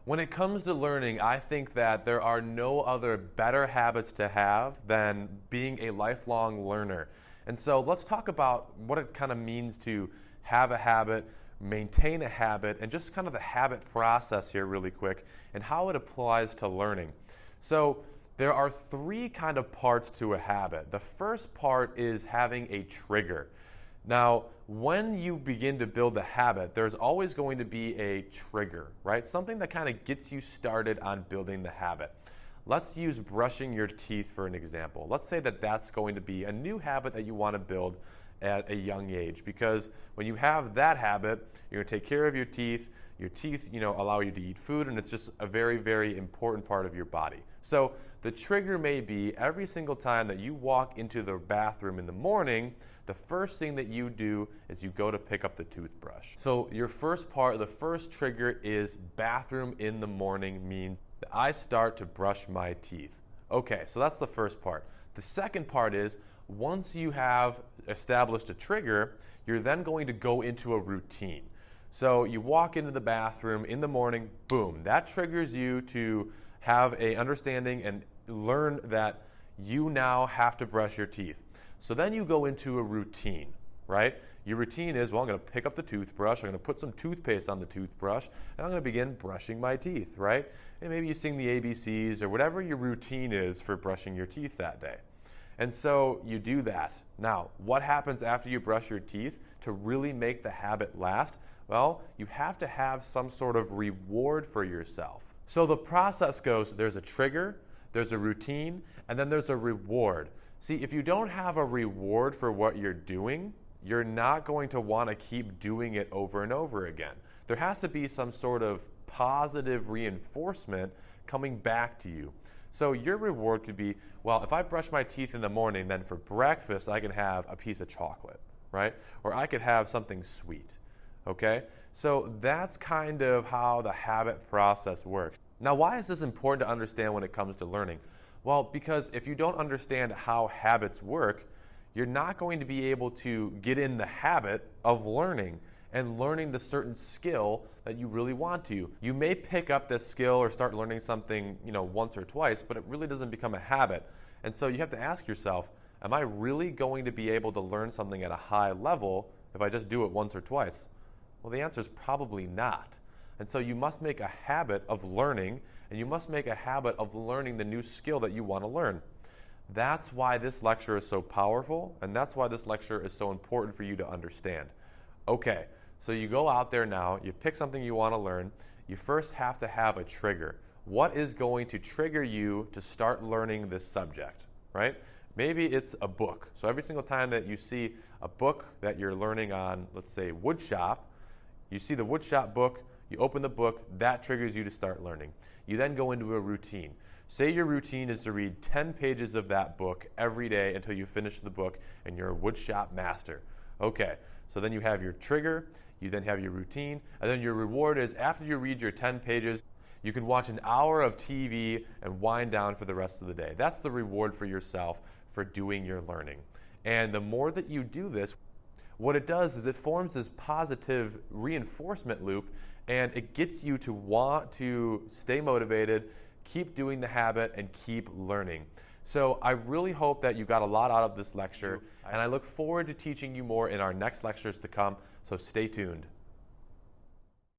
When it comes to learning, I think that there are no other better habits to have than being a lifelong learner. And so let's talk about what it kind of means to have a habit, maintain a habit, and just kind of the habit process here really quick and how it applies to learning. So there are three kind of parts to a habit. The first part is having a trigger. Now, when you begin to build a habit, there's always going to be a trigger, right? Something that kind of gets you started on building the habit. Let's use brushing your teeth for an example. Let's say that that's going to be a new habit that you want to build at a young age, because when you have that habit, you're going to take care of your teeth. Your teeth, allow you to eat food, and it's just a very, very important part of your body. So the trigger may be every single time that you walk into the bathroom in the morning, the first thing that you do is you go to pick up the toothbrush. So your first part, the first trigger is bathroom in the morning means that I start to brush my teeth. Okay, so that's the first part. The second part is once you have established a trigger, you're then going to go into a routine. So you walk into the bathroom in the morning, boom, that triggers you to have an understanding and learn that you now have to brush your teeth. So then you go into a routine, right? Your routine is, well, I'm going to pick up the toothbrush, I'm going to put some toothpaste on the toothbrush, and I'm going to begin brushing my teeth, right? And maybe you sing the ABCs or whatever your routine is for brushing your teeth that day. And so you do that. Now, what happens after you brush your teeth to really make the habit last? Well, you have to have some sort of reward for yourself. So the process goes, there's a trigger, there's a routine, and then there's a reward. See, if you don't have a reward for what you're doing, you're not going to want to keep doing it over and over again. There has to be some sort of positive reinforcement coming back to you. So your reward could be, well, if I brush my teeth in the morning, then for breakfast I can have a piece of chocolate, right? Or I could have something sweet, okay? So that's kind of how the habit process works. Now, why is this important to understand when it comes to learning? Well, because if you don't understand how habits work, you're not going to be able to get in the habit of learning and learning the certain skill that you really want to. You may pick up this skill or start learning something, once or twice, but it really doesn't become a habit. And so you have to ask yourself, am I really going to be able to learn something at a high level if I just do it once or twice? Well, the answer is probably not. And so you must make a habit of learning, and you must make a habit of learning the new skill that you want to learn. That's why this lecture is so powerful, and that's why this lecture is so important for you to understand. Okay, so you go out there now, you pick something you want to learn, you first have to have a trigger. What is going to trigger you to start learning this subject, right? Maybe it's a book. So every single time that you see a book that you're learning on, let's say woodshop, you see the woodshop book, you open the book, that triggers you to start learning. You then go into a routine. Say your routine is to read 10 pages of that book every day until you finish the book and you're a woodshop master. Okay, so then you have your trigger, you then have your routine, and then your reward is after you read your 10 pages, you can watch an hour of TV and wind down for the rest of the day. That's the reward for yourself for doing your learning. And the more that you do this, what it does is it forms this positive reinforcement loop, and it gets you to want to stay motivated, keep doing the habit, and keep learning. So I really hope that you got a lot out of this lecture, and I look forward to teaching you more in our next lectures to come, so stay tuned.